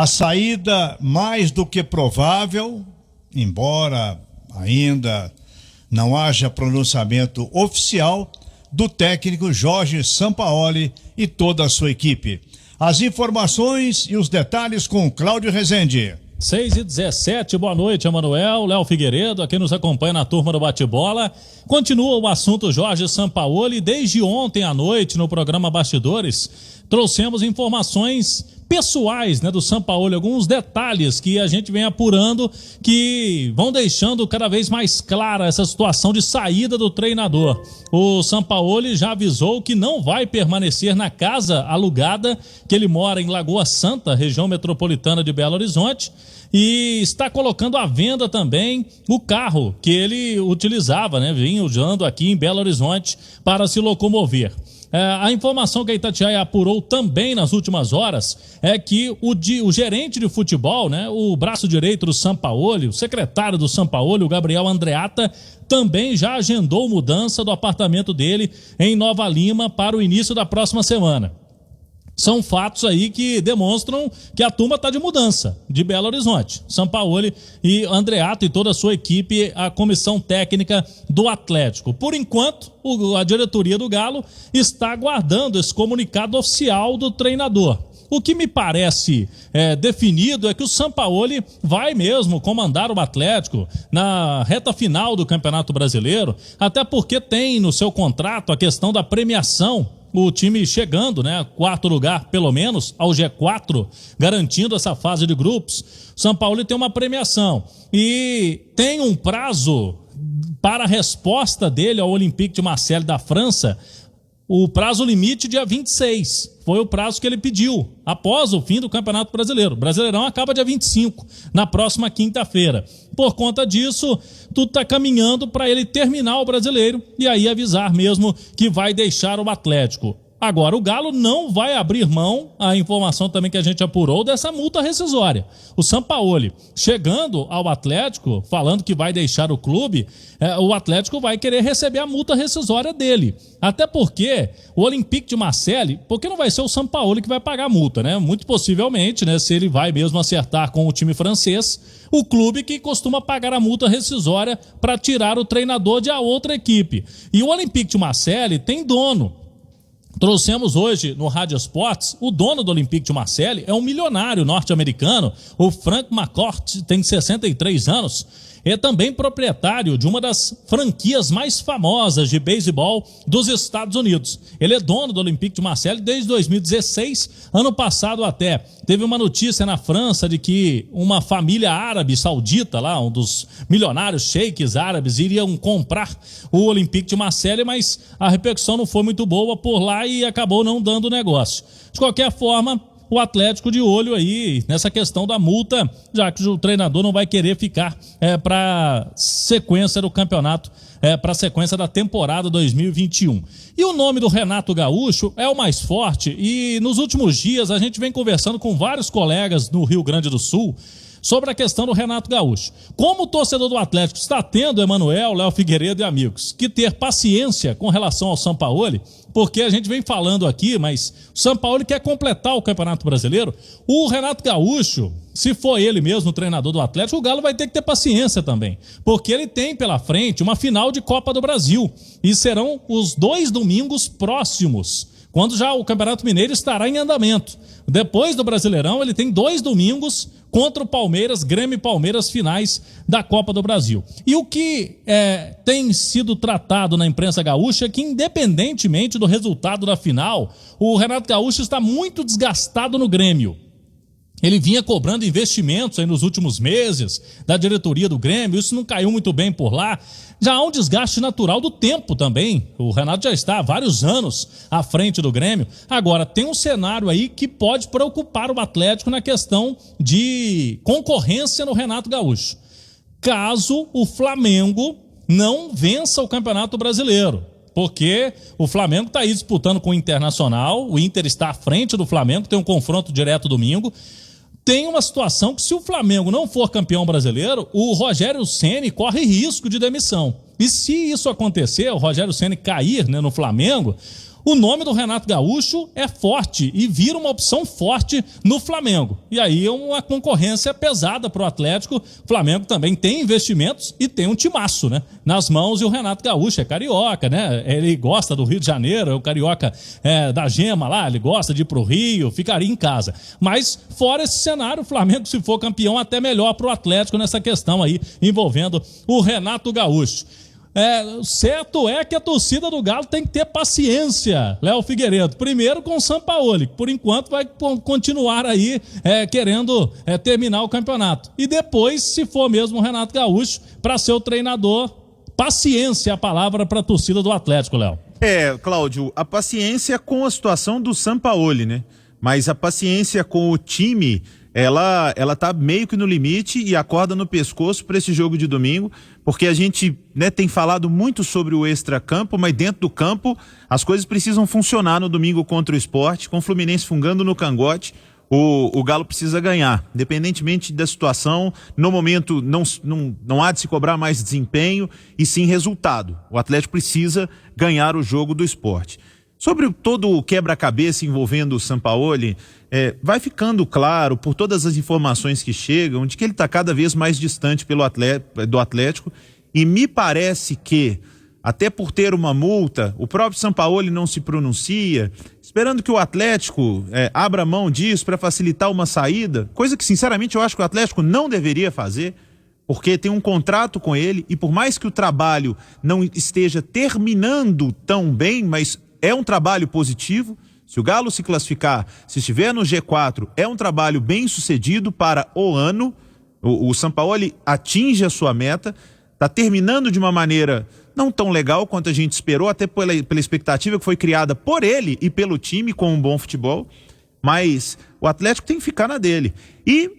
A saída mais do que provável, embora ainda não haja pronunciamento oficial, do técnico Jorge Sampaoli e toda a sua equipe. As informações e os detalhes com Cláudio Rezende. 6h17, boa noite, Emanuel, Léo Figueiredo, aqui nos acompanha na turma do Bate-Bola. Continua o assunto Jorge Sampaoli. Desde ontem à noite, no programa Bastidores, trouxemos informações pessoais, do Sampaoli, alguns detalhes que a gente vem apurando que vão deixando cada vez mais clara essa situação de saída do treinador. O Sampaoli já avisou que não vai permanecer na casa alugada que ele mora em Lagoa Santa, região metropolitana de Belo Horizonte, e está colocando à venda também o carro que ele utilizava, vinha usando aqui em Belo Horizonte para se locomover. A informação que a Itatiaia apurou também nas últimas horas é que o gerente de futebol, o braço direito do Sampaoli, o secretário do Sampaoli, o Gabriel Andreatta, também já agendou mudança do apartamento dele em Nova Lima para o início da próxima semana. São fatos aí que demonstram que a turma está de mudança de Belo Horizonte. Sampaoli e Andreatta e toda a sua equipe, a comissão técnica do Atlético. Por enquanto, a diretoria do Galo está aguardando esse comunicado oficial do treinador. O que me parece definido é que o Sampaoli vai mesmo comandar o Atlético na reta final do Campeonato Brasileiro, até porque tem no seu contrato a questão da premiação. O time chegando, quarto lugar, pelo menos, ao G4, garantindo essa fase de grupos. O Sampaoli tem uma premiação e tem um prazo para a resposta dele ao Olympique de Marseille da França. O prazo limite dia 26, foi o prazo que ele pediu, após o fim do Campeonato Brasileiro. O Brasileirão acaba dia 25, na próxima quinta-feira. Por conta disso, tudo está caminhando para ele terminar o Brasileiro e aí avisar mesmo que vai deixar o Atlético. Agora, o Galo não vai abrir mão, a informação também que a gente apurou, dessa multa rescisória. O Sampaoli, chegando ao Atlético, falando que vai deixar o clube, o Atlético vai querer receber a multa rescisória dele. Até porque o Olympique de Marseille, porque não vai ser o Sampaoli que vai pagar a multa, Muito possivelmente, se ele vai mesmo acertar com o time francês, o clube que costuma pagar a multa rescisória para tirar o treinador de a outra equipe. E o Olympique de Marseille tem dono. Trouxemos hoje no Rádio Esportes, o dono do Olympique de Marseille é um milionário norte-americano, o Frank McCourt, tem 63 anos, é também proprietário de uma das franquias mais famosas de beisebol dos Estados Unidos. Ele é dono do Olympique de Marseille desde 2016, ano passado até. Teve uma notícia na França de que uma família árabe saudita, lá, um dos milionários sheiks árabes, iriam comprar o Olympique de Marseille, mas a repercussão não foi muito boa por lá e acabou não dando negócio. De qualquer forma, o Atlético de olho aí nessa questão da multa, já que o treinador não vai querer ficar para sequência do campeonato, para a sequência da temporada 2021. E o nome do Renato Gaúcho é o mais forte e nos últimos dias a gente vem conversando com vários colegas no Rio Grande do Sul sobre a questão do Renato Gaúcho. Como o torcedor do Atlético está tendo, Emanuel, Léo Figueiredo e amigos, que ter paciência com relação ao Sampaoli, porque a gente vem falando aqui, mas o Sampaoli quer completar o Campeonato Brasileiro. O Renato Gaúcho, se for ele mesmo o treinador do Atlético, o Galo vai ter que ter paciência também, porque ele tem pela frente uma final de Copa do Brasil e serão os 2 domingos próximos, quando já o Campeonato Mineiro estará em andamento. Depois do Brasileirão, ele tem 2 domingos contra o Palmeiras, Grêmio e Palmeiras, finais da Copa do Brasil. E o que tem sido tratado na imprensa gaúcha é que, independentemente do resultado da final, o Renato Gaúcho está muito desgastado no Grêmio. Ele vinha cobrando investimentos aí nos últimos meses da diretoria do Grêmio, isso não caiu muito bem por lá. Já há um desgaste natural do tempo também. O Renato já está há vários anos à frente do Grêmio. Agora, tem um cenário aí que pode preocupar o Atlético na questão de concorrência no Renato Gaúcho. Caso o Flamengo não vença o Campeonato Brasileiro. Porque o Flamengo está aí disputando com o Internacional, o Inter está à frente do Flamengo, tem um confronto direto domingo. Tem uma situação que, se o Flamengo não for campeão brasileiro, o Rogério Ceni corre risco de demissão. E se isso acontecer, o Rogério Ceni cair no Flamengo, O nome do Renato Gaúcho é forte e vira uma opção forte no Flamengo. E aí é uma concorrência pesada para o Atlético. O Flamengo também tem investimentos e tem um timaço, né, nas mãos. E o Renato Gaúcho é carioca, né? Ele gosta do Rio de Janeiro, é o carioca da gema lá, ele gosta de ir pro Rio, ficaria em casa. Mas fora esse cenário, o Flamengo, se for campeão, até melhor para o Atlético nessa questão aí envolvendo o Renato Gaúcho. Certo é que a torcida do Galo tem que ter paciência, Léo Figueiredo. Primeiro com o Sampaoli, que por enquanto vai continuar aí querendo terminar o campeonato. E depois, se for mesmo o Renato Gaúcho, para ser o treinador, paciência é a palavra para a torcida do Atlético, Léo. Cláudio, a paciência com a situação do Sampaoli, né? Mas a paciência com o time, ela tá meio que no limite e a corda no pescoço para esse jogo de domingo, porque a gente, né, tem falado muito sobre o extracampo, mas dentro do campo as coisas precisam funcionar no domingo contra o Sport, com o Fluminense fungando no cangote. O Galo precisa ganhar, independentemente da situação. No momento não há de se cobrar mais desempenho e sim resultado. O Atlético precisa ganhar o jogo do Sport. Sobre todo o quebra-cabeça envolvendo o Sampaoli, vai ficando claro, por todas as informações que chegam, de que ele está cada vez mais distante do Atlético, e me parece que, até por ter uma multa, o próprio Sampaoli não se pronuncia, esperando que o Atlético abra mão disso para facilitar uma saída, coisa que sinceramente eu acho que o Atlético não deveria fazer, porque tem um contrato com ele, e por mais que o trabalho não esteja terminando tão bem, mas é um trabalho positivo. Se o Galo se classificar, se estiver no G4, é um trabalho bem sucedido para o ano. O Sampaoli atinge a sua meta, está terminando de uma maneira não tão legal quanto a gente esperou, até pela expectativa que foi criada por ele e pelo time com um bom futebol, mas o Atlético tem que ficar na dele. E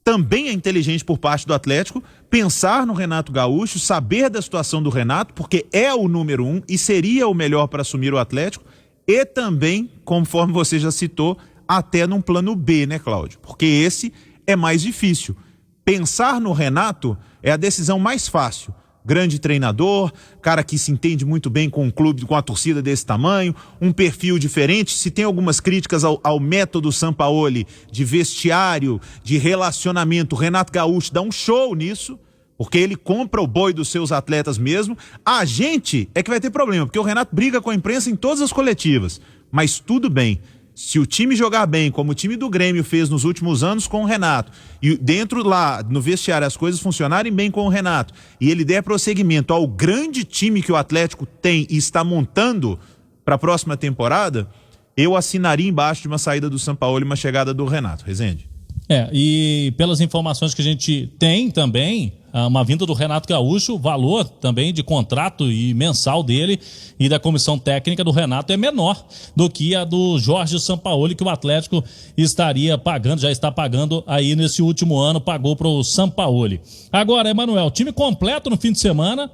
também é inteligente por parte do Atlético pensar no Renato Gaúcho, saber da situação do Renato, porque é o número 1 e seria o melhor para assumir o Atlético, e também, conforme você já citou, até num plano B, né, Cláudio? Porque esse é mais difícil. Pensar no Renato é a decisão mais fácil. Grande treinador, cara que se entende muito bem com um clube, com a torcida desse tamanho, um perfil diferente. Se tem algumas críticas ao método Sampaoli de vestiário, de relacionamento, o Renato Gaúcho dá um show nisso, porque ele compra o boi dos seus atletas mesmo. A gente é que vai ter problema, porque o Renato briga com a imprensa em todas as coletivas, mas tudo bem. Se o time jogar bem, como o time do Grêmio fez nos últimos anos com o Renato, e dentro lá, no vestiário, as coisas funcionarem bem com o Renato, e ele der prosseguimento ao grande time que o Atlético tem e está montando para a próxima temporada, eu assinaria embaixo de uma saída do Sampaoli e uma chegada do Renato. Rezende. E pelas informações que a gente tem também, uma vinda do Renato Gaúcho, o valor também de contrato e mensal dele e da comissão técnica do Renato é menor do que a do Jorge Sampaoli, que o Atlético estaria pagando, já está pagando aí nesse último ano, pagou para o Sampaoli. Agora, Emanuel, time completo no fim de semana.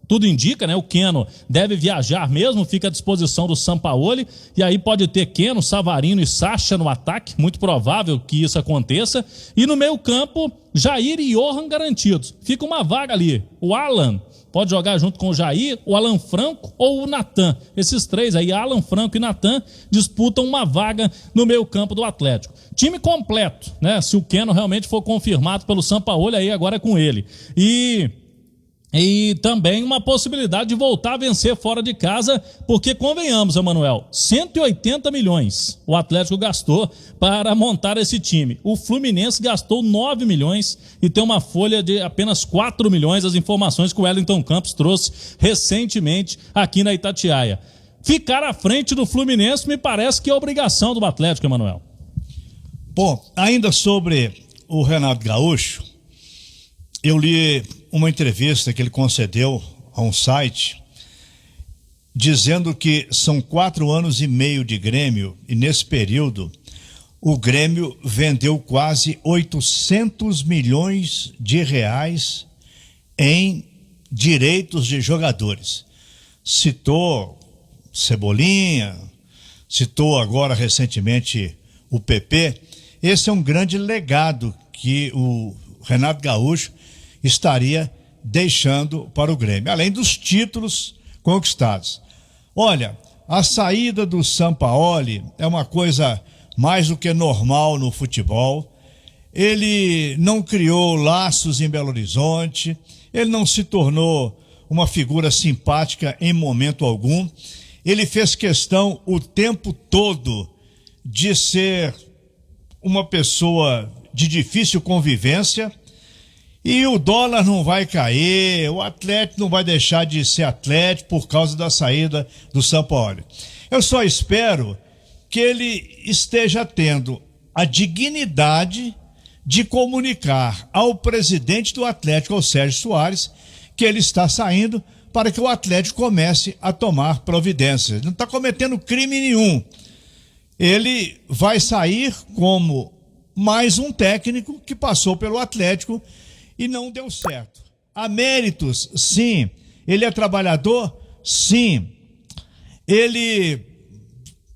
Tudo indica, né? O Keno deve viajar mesmo, fica à disposição do Sampaoli, e aí pode ter Keno, Savarino e Sacha no ataque, muito provável que isso aconteça, e no meio campo, Jair e Johan garantidos. Fica uma vaga ali, o Alan pode jogar junto com o Jair, o Alan Franco ou o Natan. Esses três aí, Alan Franco e Natan, disputam uma vaga no meio campo do Atlético. Time completo, né? Se o Keno realmente for confirmado pelo Sampaoli, aí agora é com ele. E também uma possibilidade de voltar a vencer fora de casa, porque convenhamos, Emanuel, 180 milhões o Atlético gastou para montar esse time. O Fluminense gastou 9 milhões e tem uma folha de apenas 4 milhões, as informações que o Wellington Campos trouxe recentemente aqui na Itatiaia. Ficar à frente do Fluminense me parece que é obrigação do Atlético, Emanuel. Bom, ainda sobre o Renato Gaúcho, eu li uma entrevista que ele concedeu a um site, dizendo que são 4 anos e meio de Grêmio, e nesse período o Grêmio vendeu quase 800 milhões de reais em direitos de jogadores. Citou Cebolinha, citou agora recentemente o PP. Esse é um grande legado que o Renato Gaúcho estaria deixando para o Grêmio, além dos títulos conquistados. Olha, a saída do Sampaoli é uma coisa mais do que normal no futebol. Ele não criou laços em Belo Horizonte, ele não se tornou uma figura simpática em momento algum. Ele fez questão o tempo todo de ser uma pessoa de difícil convivência. E o dólar não vai cair, o Atlético não vai deixar de ser Atlético por causa da saída do Sampaoli. Eu só espero que ele esteja tendo a dignidade de comunicar ao presidente do Atlético, ao Sérgio Soares, que ele está saindo para que o Atlético comece a tomar providências. Não está cometendo crime nenhum. Ele vai sair como mais um técnico que passou pelo Atlético e não deu certo. Há méritos, sim. Ele é trabalhador? Sim. Ele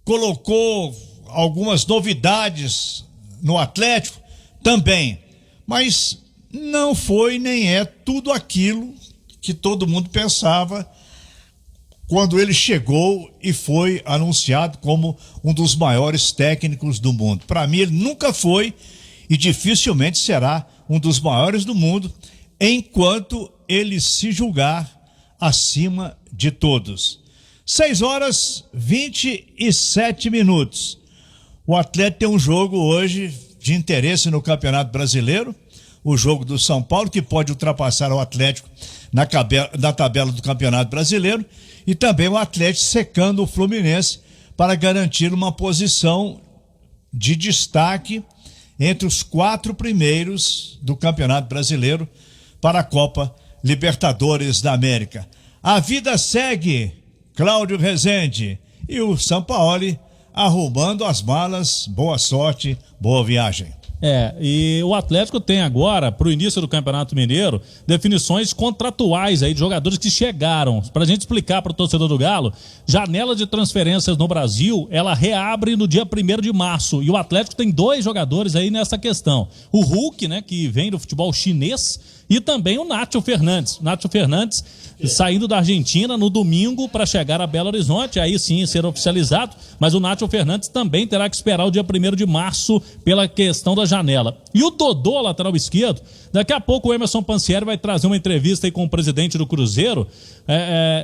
colocou algumas novidades no Atlético? Também. Mas não foi nem é tudo aquilo que todo mundo pensava quando ele chegou e foi anunciado como um dos maiores técnicos do mundo. Para mim, ele nunca foi e dificilmente será um dos maiores do mundo, enquanto ele se julgar acima de todos. 6h27. O Atlético tem um jogo hoje de interesse no Campeonato Brasileiro, o jogo do São Paulo, que pode ultrapassar o Atlético na tabela do Campeonato Brasileiro, e também o Atlético secando o Fluminense para garantir uma posição de destaque entre os 4 primeiros do Campeonato Brasileiro para a Copa Libertadores da América. A vida segue, Cláudio Rezende, e o Sampaoli arrumando as malas. Boa sorte, boa viagem. E o Atlético tem agora, para o início do Campeonato Mineiro, definições contratuais aí de jogadores que chegaram. Para a gente explicar para o torcedor do Galo, janela de transferências no Brasil, ela reabre no dia 1º de março. E o Atlético tem 2 jogadores aí nessa questão. O Hulk, né, que vem do futebol chinês, e também o Nacho Fernandes. Nacho Fernandes saindo da Argentina no domingo para chegar a Belo Horizonte, aí sim ser oficializado, mas o Nacho Fernandes também terá que esperar o dia 1º de março pela questão da janela. E o Dodô, lateral esquerdo, daqui a pouco o Emerson Pansieri vai trazer uma entrevista aí com o presidente do Cruzeiro.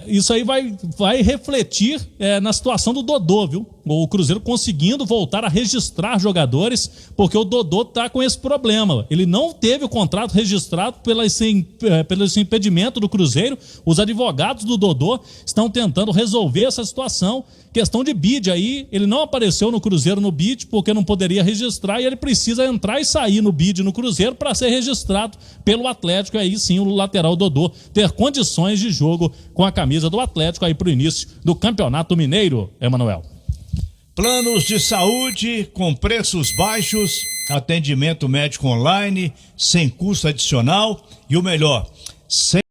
Isso aí vai refletir na situação do Dodô, viu? O Cruzeiro conseguindo voltar a registrar jogadores, porque o Dodô está com esse problema. Ele não teve o contrato registrado pelo esse impedimento do Cruzeiro. Os advogados do Dodô estão tentando resolver essa situação. Questão de bid aí, ele não apareceu no Cruzeiro no bid porque não poderia registrar, e ele precisa entrar e sair no bid no Cruzeiro para ser registrado pelo Atlético, e aí sim o lateral Dodô ter condições de jogo com a camisa do Atlético aí para o início do Campeonato Mineiro, Emanuel. Planos de saúde com preços baixos, atendimento médico online, sem custo adicional e o melhor, sem